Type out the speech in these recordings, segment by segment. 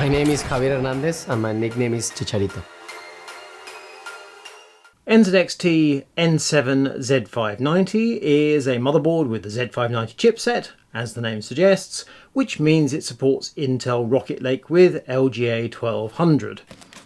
My name is Javier Hernandez and my nickname is Chicharito. NZXT N7 Z590 is a motherboard with the Z590 chipset, as the name suggests, which means it supports Intel Rocket Lake with LGA 1200.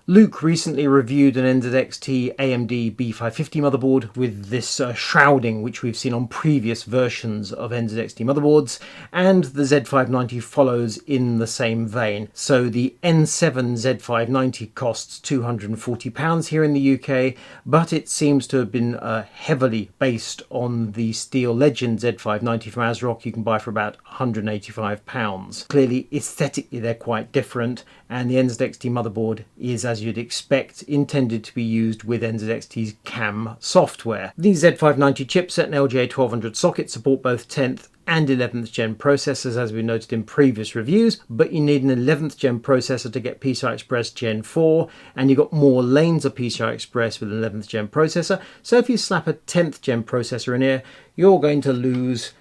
Luke recently reviewed an NZXT AMD B550 motherboard with this shrouding which we've seen on previous versions of NZXT motherboards, and the Z590 follows in the same vein. So the N7 Z590 costs £240 here in the UK, but it seems to have been heavily based on the Steel Legend Z590 from ASROCK you can buy for about £185. Clearly, aesthetically they're quite different, and the NZXT motherboard is, as you'd expect, intended to be used with NZXT's CAM software. The Z590 chipset and LGA 1200 socket support both 10th and 11th gen processors, as we noted in previous reviews, but you need an 11th gen processor to get PCI Express Gen 4, and you've got more lanes of PCI Express with an 11th gen processor. So if you slap a 10th gen processor in here, you're going to lose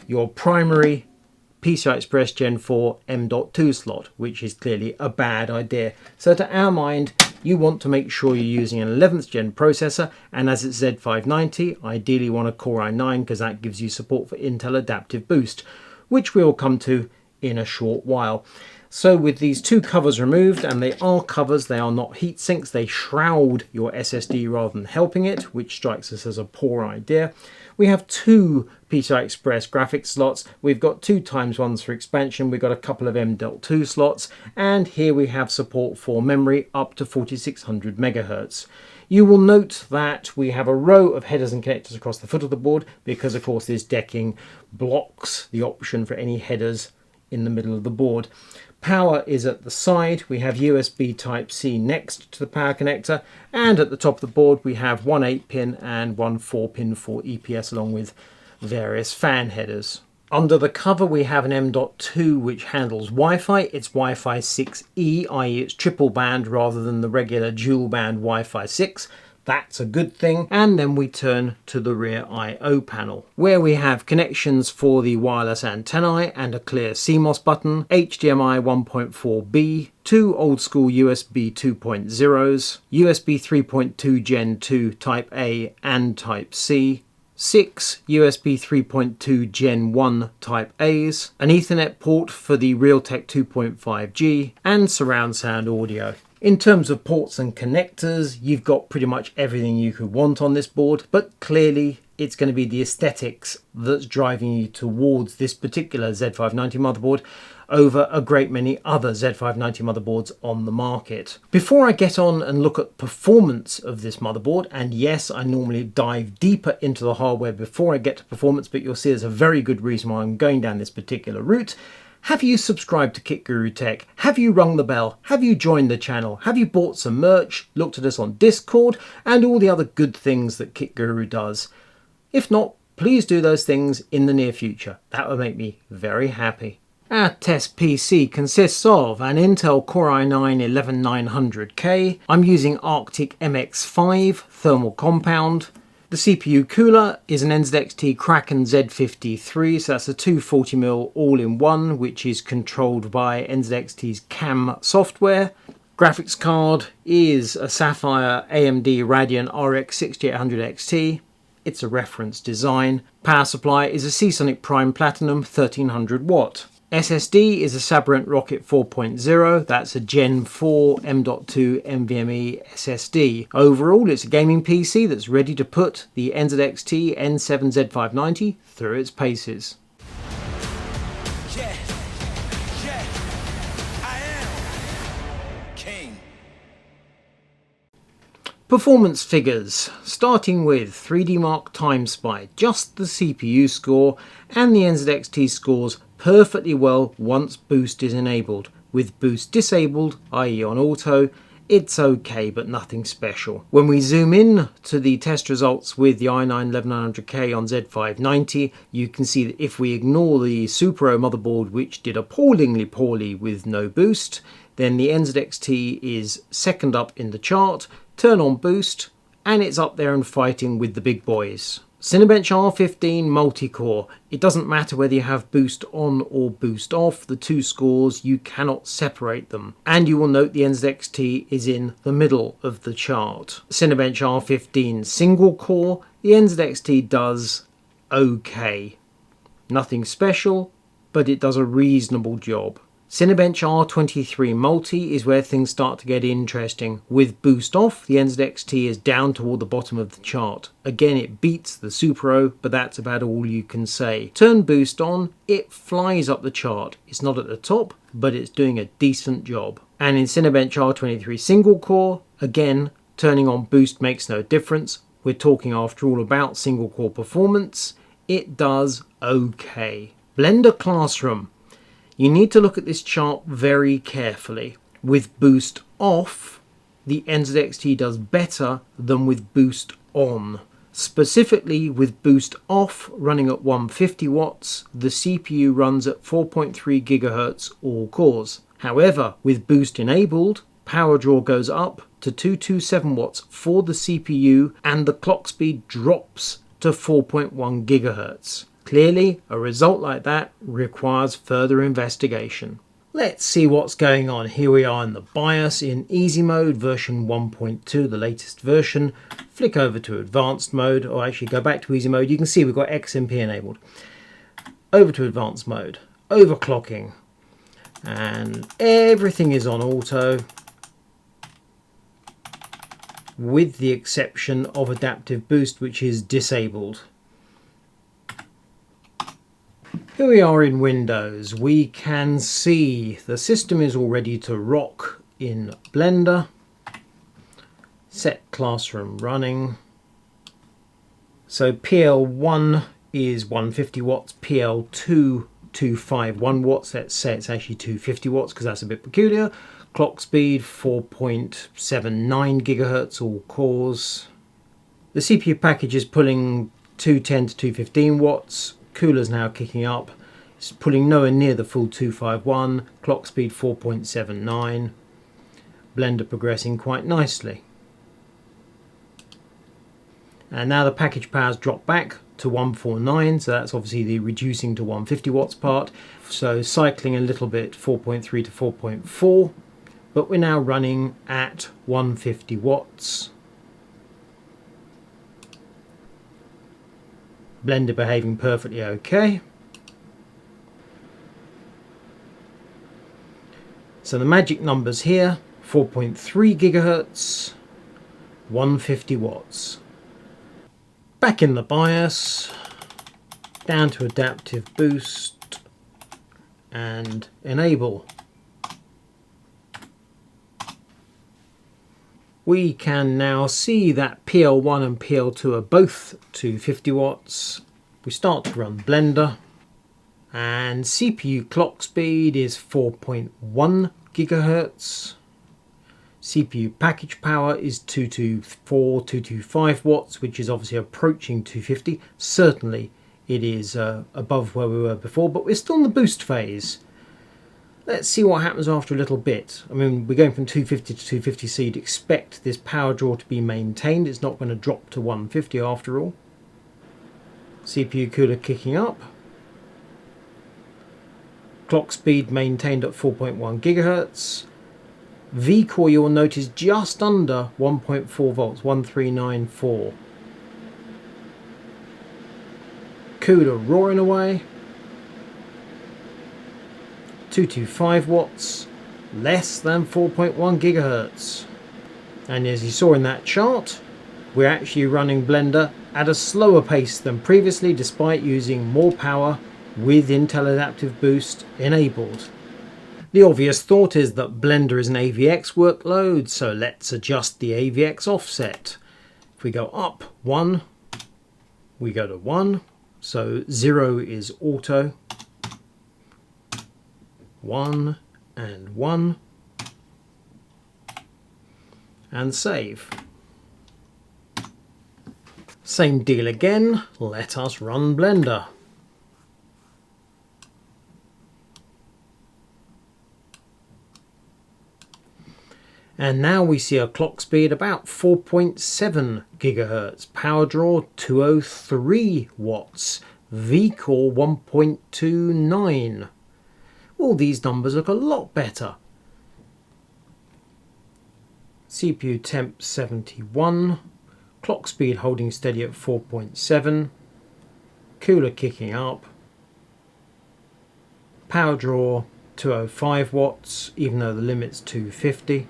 your primary PCI Express Gen 4 M.2 slot, which is clearly a bad idea. So to our mind, you want to make sure you're using an 11th gen processor, and as it's Z590, ideally want a Core i9 because that gives you support for Intel Adaptive Boost, which we'll come to in a short while. So with these two covers removed, and they are covers, they are not heat sinks, they shroud your SSD rather than helping it, which strikes us as a poor idea. We have two PCI Express graphics slots, we've got 2x1s for expansion, we've got a couple of M.2 slots, and here we have support for memory up to 4600 MHz. You will note that we have a row of headers and connectors across the foot of the board because of course this decking blocks the option for any headers in the middle of the board. Power is at the side, we have USB Type-C next to the power connector, and at the top of the board we have one 8-pin and one 4-pin for EPS along with various fan headers. Under the cover we have an M.2 which handles Wi-Fi. It's Wi-Fi 6E, i.e. it's triple band rather than the regular dual band Wi-Fi 6. That's a good thing. And then we turn to the rear I/O panel, where we have connections for the wireless antennae and a clear CMOS button, HDMI 1.4B, two old school USB 2.0s, USB 3.2 Gen 2 Type A and Type C, 6 USB 3.2 Gen 1 Type A's, an Ethernet port for the Realtek 2.5G, and surround sound audio. In terms of ports and connectors, you've got pretty much everything you could want on this board, but clearly it's going to be the aesthetics that's driving you towards this particular Z590 motherboard over a great many other Z590 motherboards on the market. Before I get on and look at performance of this motherboard, and yes, I normally dive deeper into the hardware before I get to performance, but you'll see there's a very good reason why I'm going down this particular route. Have you subscribed to Kit Guru Tech? Have you rung the bell? Have you joined the channel? Have you bought some merch, looked at us on Discord, and all the other good things that Kit Guru does? If not, please do those things in the near future. That would make me very happy. Our test PC consists of an Intel Core i9 11900K. I'm using Arctic MX5 thermal compound. The CPU cooler is an NZXT Kraken Z53, so that's a 240mm all-in-one, which is controlled by NZXT's CAM software. Graphics card is a Sapphire AMD Radeon RX 6800 XT. It's a reference design. Power supply is a Seasonic Prime Platinum 1300 watt. SSD is a Sabrent Rocket 4.0, that's a Gen 4 M.2 NVMe SSD. Overall, it's a gaming PC that's ready to put the NZXT N7 Z590 through its paces. I am King. Performance figures, starting with 3D Mark Time Spy, just the CPU score, and the NZXT scores perfectly well once boost is enabled. With boost disabled, i.e. on auto, it's okay but nothing special. When we zoom in to the test results with the i9 11900K on Z590, you can see that if we ignore the Supro motherboard which did appallingly poorly with no boost, then the NZXT is second up in the chart. Turn on boost and it's up there and fighting with the big boys. Cinebench R15 multi-core. It doesn't matter whether you have boost on or boost off, the two scores, you cannot separate them. And you will note the NZXT is in the middle of the chart. Cinebench R15 single core, the NZXT does okay. Nothing special, but it does a reasonable job. Cinebench R23 Multi is where things start to get interesting. With boost off, the NZXT is down toward the bottom of the chart. Again, it beats the Supro, but that's about all you can say. Turn boost on, it flies up the chart. It's not at the top, but it's doing a decent job. And in Cinebench R23 single core, again, turning on boost makes no difference. We're talking after all about single core performance. It does okay. Blender Classroom. You need to look at this chart very carefully. With boost off, the NZXT does better than with boost on. Specifically with boost off running at 150 watts, the CPU runs at 4.3 GHz all cores. However, with boost enabled, power draw goes up to 227 watts for the CPU and the clock speed drops to 4.1 GHz. Clearly, a result like that requires further investigation. Let's see what's going on. Here we are in the BIOS in easy mode, version 1.2, the latest version. Flick over to advanced mode, or actually go back to easy mode. You can see we've got XMP enabled. Over to advanced mode, overclocking, and everything is on auto, with the exception of adaptive boost, which is disabled. Here we are in Windows. We can see the system is all ready to rock in Blender. Set classroom running. So PL1 is 150 watts, PL2 251 watts. Let's say it's actually 250 watts because that's a bit peculiar. Clock speed 4.79 gigahertz all cores. The CPU package is pulling 210 to 215 watts. Cooler's now kicking up. It's pulling nowhere near the full 251. Clock speed 4.79. Blender progressing quite nicely. And now the package power's dropped back to 149, so that's obviously the reducing to 150 watts part. So cycling a little bit, 4.3 to 4.4, but we're now running at 150 watts. Blender behaving perfectly okay. So the magic numbers here, 4.3 gigahertz, 150 watts. Back in the BIOS, down to adaptive boost and enable. We can now see that PL1 and PL2 are both 250 watts. We start to run Blender and CPU clock speed is 4.1 gigahertz. CPU package power is 224, 225 watts, which is obviously approaching 250. Certainly it is above where we were before, but we're still in the boost phase. Let's see what happens after a little bit. I mean, we're going from 250 to 250, so you'd expect this power draw to be maintained. It's not going to drop to 150 after all. CPU cooler kicking up. Clock speed maintained at 4.1 gigahertz. V-core, you'll notice, just under 1.4 volts, 1394. Cooler roaring away. 225 watts, less than 4.1 gigahertz. And as you saw in that chart, we're actually running Blender at a slower pace than previously, despite using more power with Intel Adaptive Boost enabled. The obvious thought is that Blender is an AVX workload, so let's adjust the AVX offset. If we go up 1, we go to 1, so 0 is auto. 1 and 1 and save. Same deal again, let us run Blender. And now we see a clock speed about 4.7 gigahertz, power draw 203 watts, V-core 1.29. All these numbers look a lot better. CPU temp 71, clock speed holding steady at 4.7, cooler kicking up, power draw 205 watts even though the limit's 250.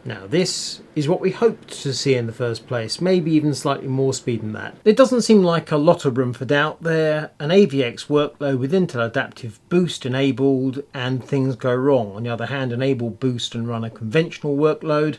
Now this is what we hoped to see in the first place, maybe even slightly more speed than that. There doesn't seem like a lot of room for doubt there. An AVX workload with Intel Adaptive Boost enabled and things go wrong. On the other hand, enable Boost and run a conventional workload,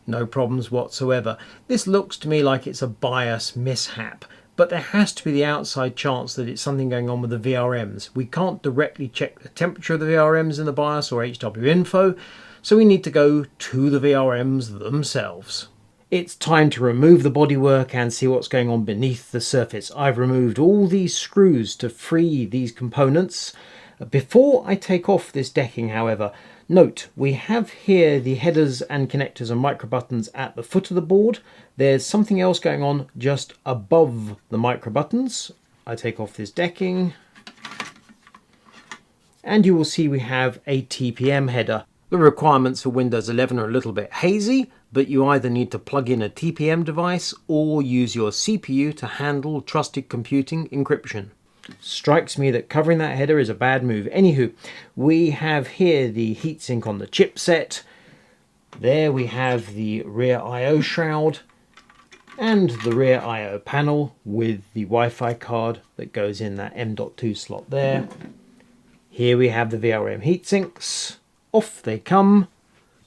no problems whatsoever. This looks to me like it's a BIOS mishap, but there has to be the outside chance that it's something going on with the VRMs. We can't directly check the temperature of the VRMs in the BIOS or HW info, so we need to go to the VRMs themselves. It's time to remove the bodywork and see what's going on beneath the surface. I've removed all these screws to free these components. Before I take off this decking, however, note we have here the headers and connectors and micro buttons at the foot of the board. There's something else going on just above the micro buttons. I take off this decking and you will see we have a TPM header. The requirements for Windows 11 are a little bit hazy, but you either need to plug in a TPM device or use your CPU to handle trusted computing encryption. Strikes me that covering that header is a bad move. Anywho, we have here the heatsink on the chipset. There we have the rear I/O shroud and the rear I/O panel with the Wi-Fi card that goes in that M.2 slot there. Here we have the VRM heatsinks. Off they come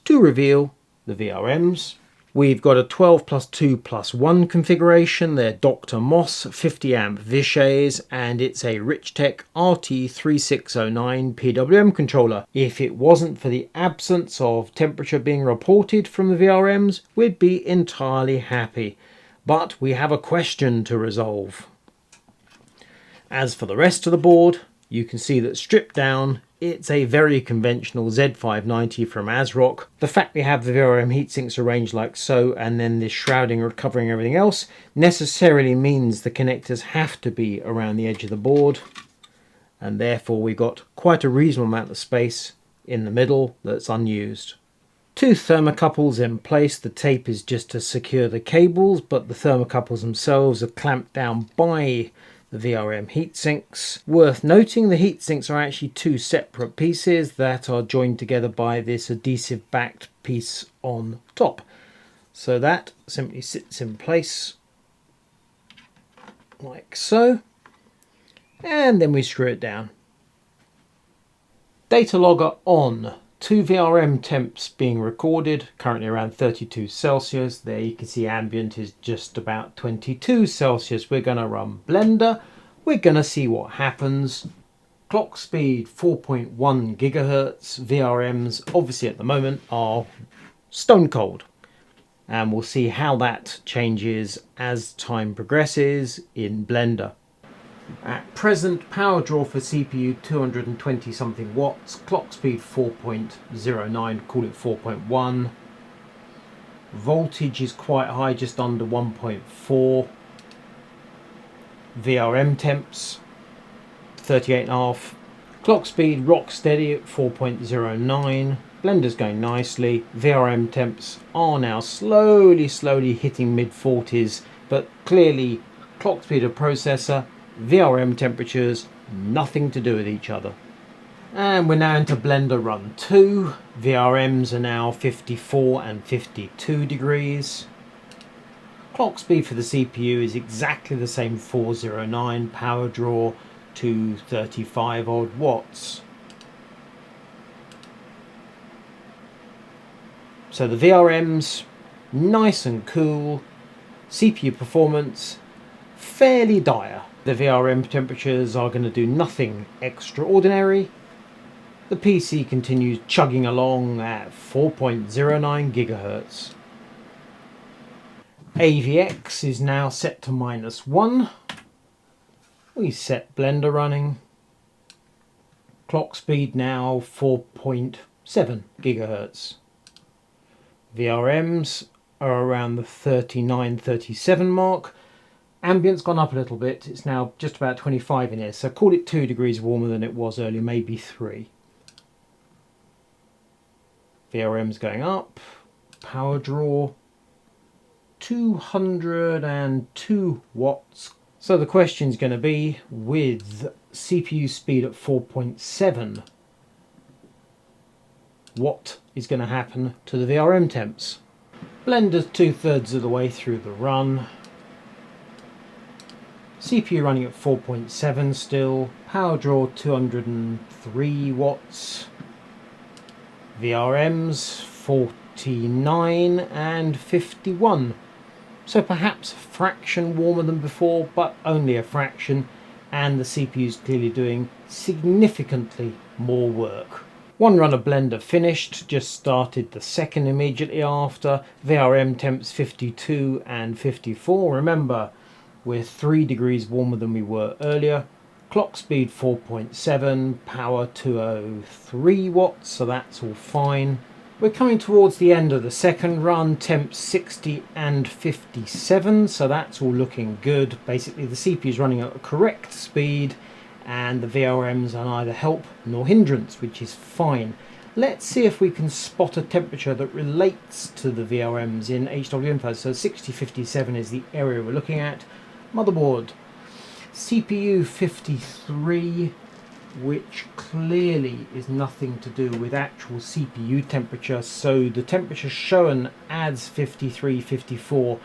to reveal the VRMs. We've got a 12+2+1 configuration. They're Dr. Moss 50 amp Vishays and it's a Richtech RT3609 PWM controller. If it wasn't for the absence of temperature being reported from the VRMs, we'd be entirely happy. But we have a question to resolve. As for the rest of the board, you can see that stripped down, it's a very conventional Z590 from ASROCK. The fact we have the VRM heatsinks arranged like so and then this shrouding covering everything else necessarily means the connectors have to be around the edge of the board, and therefore we've got quite a reasonable amount of space in the middle that's unused. Two thermocouples in place. The tape is just to secure the cables, but the thermocouples themselves are clamped down by the VRM heatsinks. Worth noting, the heatsinks are actually two separate pieces that are joined together by this adhesive backed piece on top. So that simply sits in place like so, and then we screw it down. Data logger on. Two VRM temps being recorded, currently around 32 Celsius. There you can see ambient is just about 22 Celsius. We're going to run Blender. We're going to see what happens. Clock speed 4.1 gigahertz. VRMs obviously at the moment are stone cold. And we'll see how that changes as time progresses in Blender. At present, power draw for CPU 220 something watts, clock speed 4.09, call it 4.1. Voltage is quite high, just under 1.4. VRM temps 38.5. Clock speed rock steady at 4.09. Blender's going nicely. VRM temps are now slowly hitting mid 40s, but clearly clock speed of processor, VRM temperatures, nothing to do with each other. And we're now into Blender Run 2. VRMs are now 54 and 52 degrees. Clock speed for the CPU is exactly the same, 409. Power draw to 35 odd watts. So the VRMs, nice and cool. CPU performance, fairly dire. The VRM temperatures are going to do nothing extraordinary. The PC continues chugging along at 4.09 gigahertz. AVX is now set to -1. We set Blender running. Clock speed now 4.7 gigahertz. VRMs are around the 39-37 mark. Ambient's gone up a little bit. It's now just about 25 in here, so call it 2 degrees warmer than it was earlier, maybe 3. VRMs going up. Power draw 202 watts. So the question is going to be, with CPU speed at 4.7, what is going to happen to the VRM temps? Blender's 2/3 of the way through the run. CPU running at 4.7 still. Power draw 203 watts. VRMs 49 and 51. So perhaps a fraction warmer than before, but only a fraction, and the CPU is clearly doing significantly more work. One run of Blender finished, just started the second immediately after. VRM temps 52 and 54. Remember, we're 3 degrees warmer than we were earlier. Clock speed 4.7, power 203 watts, so that's all fine. We're coming towards the end of the second run, temps 60 and 57, so that's all looking good. Basically the CPU is running at a correct speed and the VRMs are neither help nor hindrance, which is fine. Let's see if we can spot a temperature that relates to the VRMs in HW info. So 60-57 is the area we're looking at. Motherboard, CPU 53, which clearly is nothing to do with actual CPU temperature, so the temperature shown as 53-54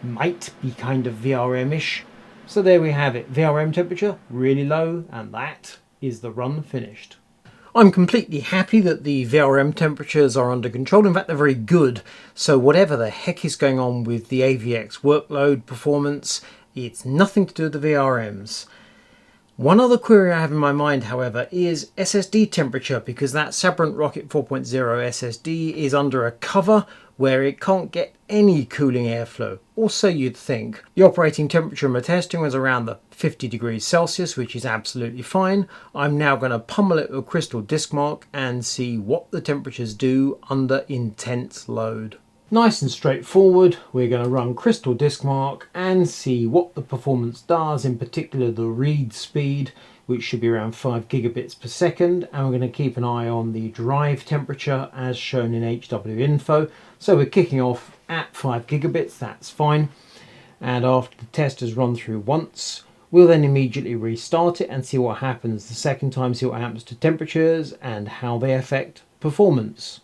might be kind of VRM-ish. So there we have it, VRM temperature really low, and that is the run finished. I'm completely happy that the VRM temperatures are under control. In fact, they're very good. So whatever the heck is going on with the AVX workload performance, it's nothing to do with the VRMs. One other query I have in my mind, however, is SSD temperature, because that Sabrent Rocket 4.0 SSD is under a cover where it can't get any cooling airflow. Also, you'd think the operating temperature in my testing was around the 50 degrees Celsius, which is absolutely fine. I'm now going to pummel it with a crystal disk mark and see what the temperatures do under intense load. Nice and straightforward. We're going to run crystal disk mark and see what the performance does, in particular the read speed, which should be around 5 gigabits per second, and we're going to keep an eye on the drive temperature as shown in HW info. So we're kicking off at 5 gigabits, that's fine, and after the test has run through once, we'll then immediately restart it and see what happens the second time, see what happens to temperatures and how they affect performance.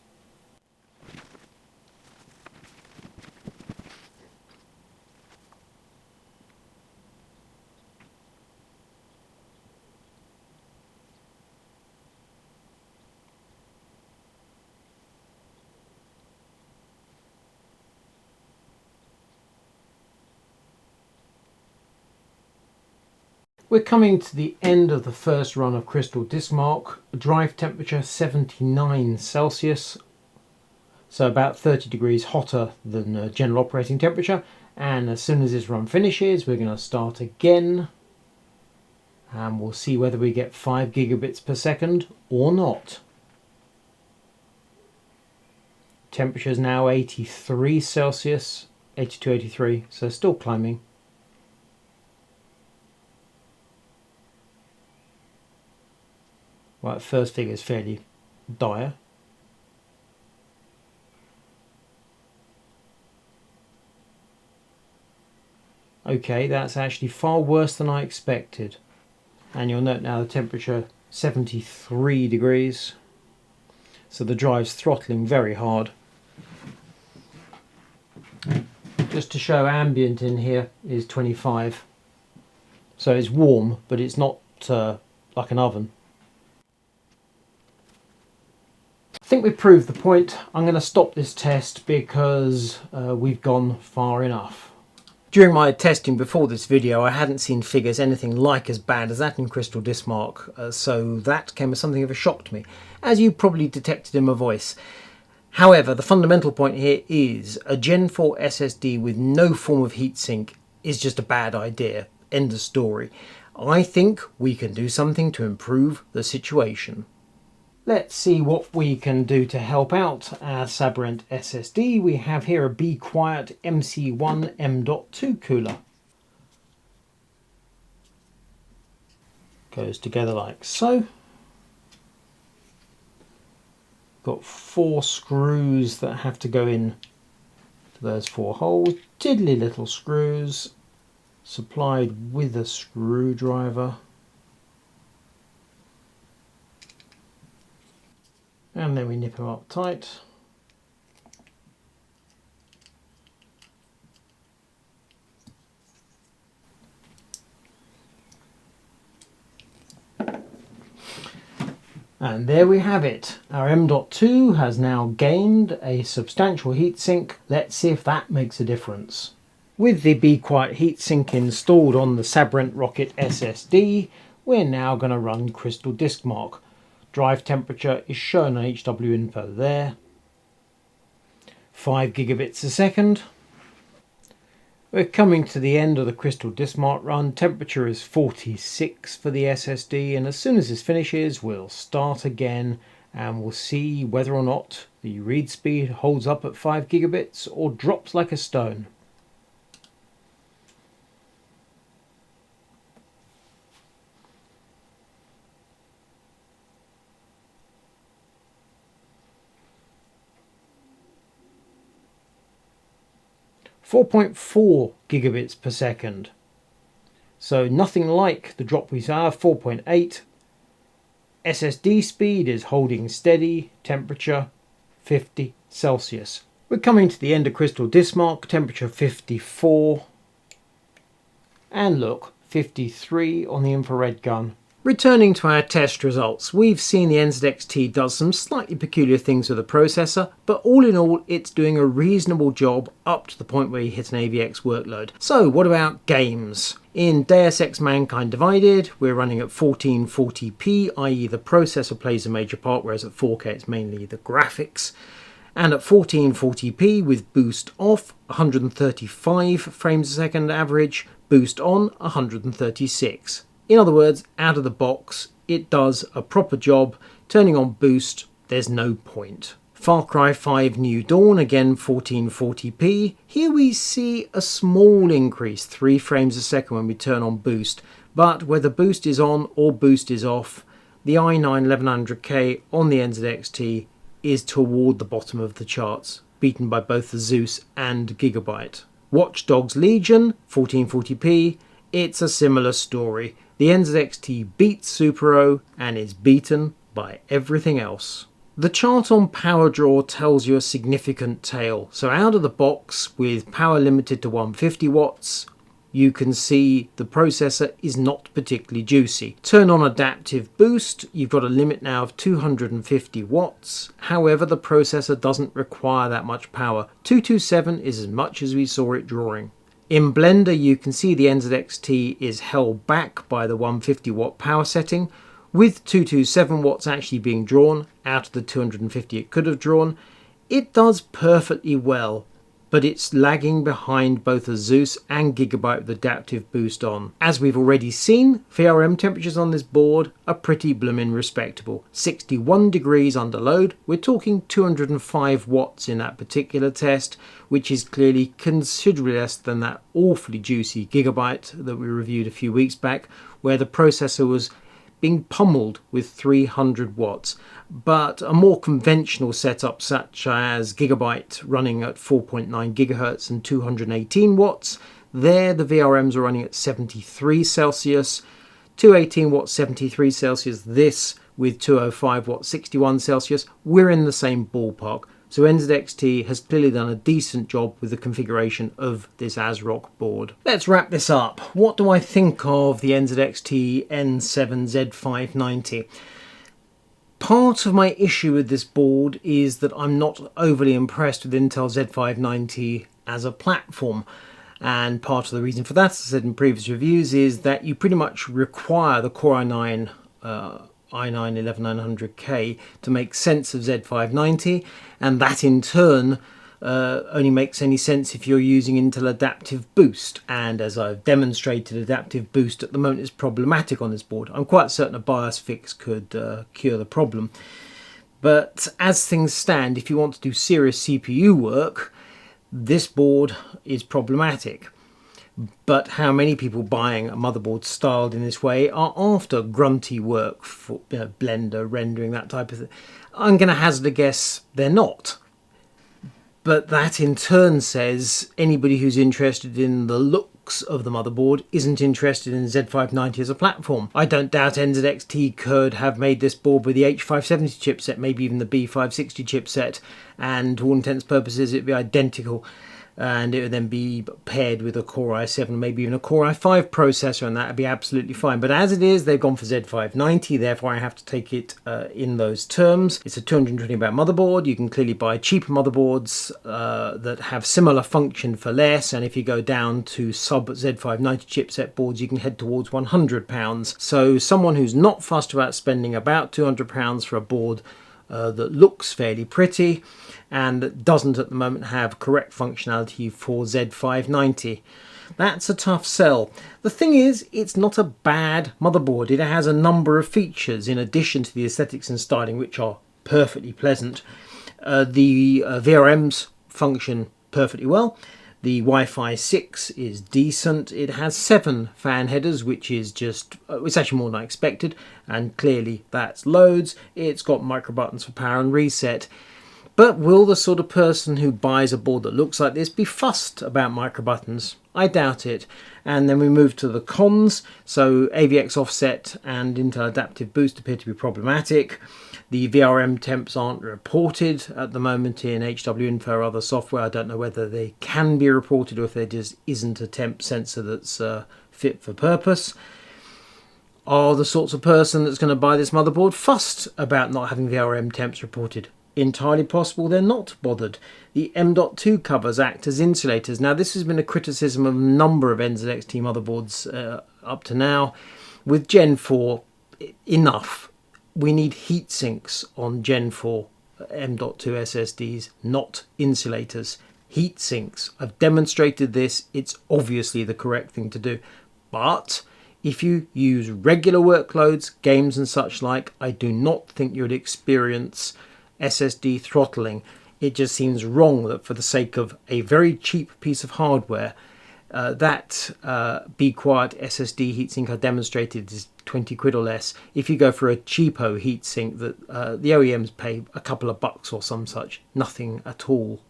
We're coming to the end of the first run of crystal disk mark. Drive temperature 79 Celsius, so about 30 degrees hotter than general operating temperature. And as soon as this run finishes, we're going to start again, and we'll see whether we get 5 gigabits per second or not. Temperature is now 83 Celsius, 82, 83, so still climbing. Right, first figure is fairly dire. Okay, that's actually far worse than I expected. And you'll note now the temperature 73 degrees. So the drive's throttling very hard. Just to show, ambient in here is 25. So it's warm, but it's not like an oven. I think we've proved the point. I'm going to stop this test because we've gone far enough. During my testing before this video, I hadn't seen figures anything like as bad as that in crystal disk mark, so that came as something of a shock to me, as you probably detected in my voice. However, the fundamental point here is a Gen 4 SSD with no form of heatsink is just a bad idea. End of story. I think we can do something to improve the situation. Let's see what we can do to help out our Sabrent SSD. We have here a Be Quiet MC1 M.2 cooler. Goes together like so. Got 4 screws that have to go in to those 4 holes. Diddly little screws supplied with a screwdriver. And then we nip them up tight. And there we have it. Our M.2 has now gained a substantial heatsink. Let's see if that makes a difference. With the Be Quiet heatsink installed on the Sabrent Rocket SSD, we're now going to run Crystal Disk Mark. Drive temperature is shown on HW info there. 5 gigabits a second. We're coming to the end of the Crystal Disk Mark run. Temperature is 46 for the SSD, and as soon as this finishes we'll start again and we'll see whether or not the read speed holds up at 5 gigabits or drops like a stone. .4 gigabits per second. So nothing like the drop we saw, 4.8. SSD speed is holding steady, temperature 50 Celsius. We're coming to the end of Crystal Disk Mark, temperature 54. And look, 53 on the infrared gun. Returning to our test results, we've seen the NZXT does some slightly peculiar things with the processor, but all in all it's doing a reasonable job up to the point where you hit an AVX workload. So what about games? In Deus Ex Mankind Divided, we're running at 1440p, i.e. the processor plays a major part, whereas at 4K it's mainly the graphics. And at 1440p with boost off, 135 frames a second average, boost on, 136. In other words, out of the box, it does a proper job. Turning on boost, there's no point. Far Cry 5 New Dawn, again 1440p. Here we see a small increase, 3 frames a second when we turn on boost. But whether boost is on or boost is off, the i9 1100K on the NZXT is toward the bottom of the charts, beaten by both the Zeus and Gigabyte. Watch Dogs Legion, 1440p. It's a similar story. The NZXT beats Super-O and is beaten by everything else. The chart on power draw tells you a significant tale. So out of the box, with power limited to 150 watts, you can see the processor is not particularly juicy. Turn on adaptive boost, you've got a limit now of 250 watts. However, the processor doesn't require that much power. 227 is as much as we saw it drawing. In Blender, you can see the NZXT is held back by the 150 watt power setting, with 227 watts actually being drawn out of the 250 it could have drawn. It does perfectly well, but it's lagging behind both the Zeus and Gigabyte with adaptive boost on. As we've already seen, VRM temperatures on this board are pretty bloomin' respectable. 61 degrees under load, we're talking 205 watts in that particular test, which is clearly considerably less than that awfully juicy Gigabyte that we reviewed a few weeks back, where the processor was being pummeled with 300 watts. But a more conventional setup such as Gigabyte running at 4.9 gigahertz and 218 watts, there the VRMs are running at 73 Celsius, 218 watts 73 Celsius, this with 205 watts 61 Celsius, we're in the same ballpark. So NZXT has clearly done a decent job with the configuration of this ASROCK board. Let's wrap this up. What do I think of the NZXT N7 Z590? Part of my issue with this board is that I'm not overly impressed with Intel Z590 as a platform. And part of the reason for that, as I said in previous reviews, is that you pretty much require the Core i9 11900K to make sense of Z590, and that in turn only makes any sense if you're using Intel Adaptive Boost, and as I've demonstrated, Adaptive Boost at the moment is problematic on this board. I'm quite certain a BIOS fix could cure the problem, but as things stand, if you want to do serious CPU work, this board is problematic. But how many people buying a motherboard styled in this way are after grunty work for Blender, rendering, that type of thing? I'm going to hazard a guess they're not. But that in turn says anybody who's interested in the looks of the motherboard isn't interested in Z590 as a platform. I don't doubt NZXT could have made this board with the H570 chipset, maybe even the B560 chipset, and to all intents and purposes it'd be identical. And it would then be paired with a Core i7, maybe even a Core i5 processor, and that would be absolutely fine. But as it is, they've gone for Z590, therefore I have to take it in those terms. It's a 220 watt motherboard. You can clearly buy cheaper motherboards that have similar function for less, and if you go down to sub Z590 chipset boards, you can head towards £100. So someone who's not fussed about spending about £200 for a board that looks fairly pretty and doesn't at the moment have correct functionality for Z590. That's a tough sell. The thing is, it's not a bad motherboard. It has a number of features in addition to the aesthetics and styling, which are perfectly pleasant. The VRMs function perfectly well. The Wi-Fi 6 is decent. It has 7 fan headers, which is just, it's actually more than I expected, and clearly that's loads. It's got micro buttons for power and reset. But will the sort of person who buys a board that looks like this be fussed about micro buttons? I doubt it. And then we move to the cons. So AVX offset and Intel Adaptive Boost appear to be problematic. The VRM temps aren't reported at the moment in HW Info or other software. I don't know whether they can be reported or if there just isn't a temp sensor that's fit for purpose. Are the sorts of person that's going to buy this motherboard fussed about not having VRM temps reported? Entirely possible they're not bothered. The M.2 covers act as insulators. Now this has been a criticism of a number of NZXT motherboards up to now. With Gen 4, enough. We need heat sinks on Gen 4 M.2 SSDs, not insulators. Heat sinks. I've demonstrated this. It's obviously the correct thing to do. But if you use regular workloads, games and such like, I do not think you would experience SSD throttling. It just seems wrong that for the sake of a very cheap piece of hardware, that Be Quiet SSD heatsink I demonstrated is 20 quid or less. If you go for a cheapo heatsink that the OEMs pay a couple of bucks or some such, nothing at all.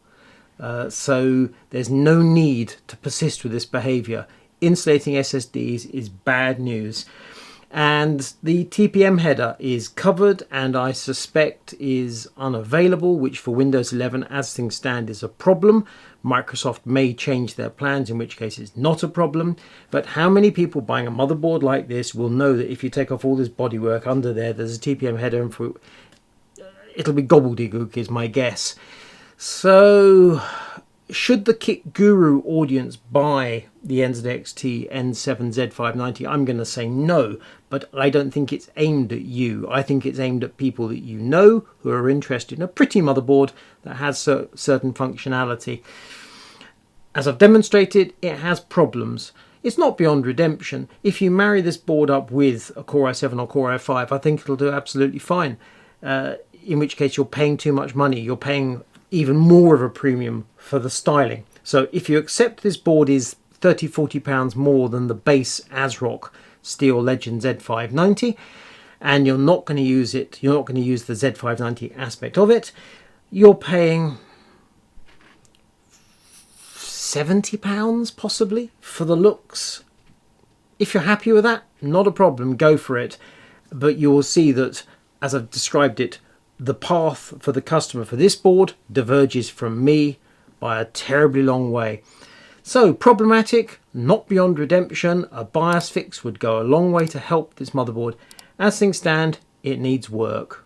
So there's no need to persist with this behavior. Insulating SSDs is bad news. And the TPM header is covered and I suspect is unavailable, which for Windows 11 as things stand is a problem. Microsoft may change their plans, in which case it's not a problem. But how many people buying a motherboard like this will know that if you take off all this bodywork under there, there's a TPM header and it'll be gobbledygook is my guess. So should the kit guru audience buy the NZXT N7 Z590? I'm going to say no, but I don't think it's aimed at you. I think it's aimed at people that you know who are interested in a pretty motherboard that has certain functionality. As I've demonstrated, it has problems. It's not beyond redemption. If you marry this board up with a Core i7 or Core i5, I think it'll do absolutely fine. In which case you're paying too much money. You're paying even more of a premium for the styling. So if you accept this board is £30–40 more than the base ASROCK Steel Legend Z590, and you're not going to use it, you're not going to use the Z590 aspect of it, you're paying £70 possibly for the looks. If you're happy with that, not a problem, go for it. But you will see that, as I've described it, the path for the customer for this board diverges from me by a terribly long way. So problematic, not beyond redemption. A BIOS fix would go a long way to help this motherboard. As things stand, it needs work.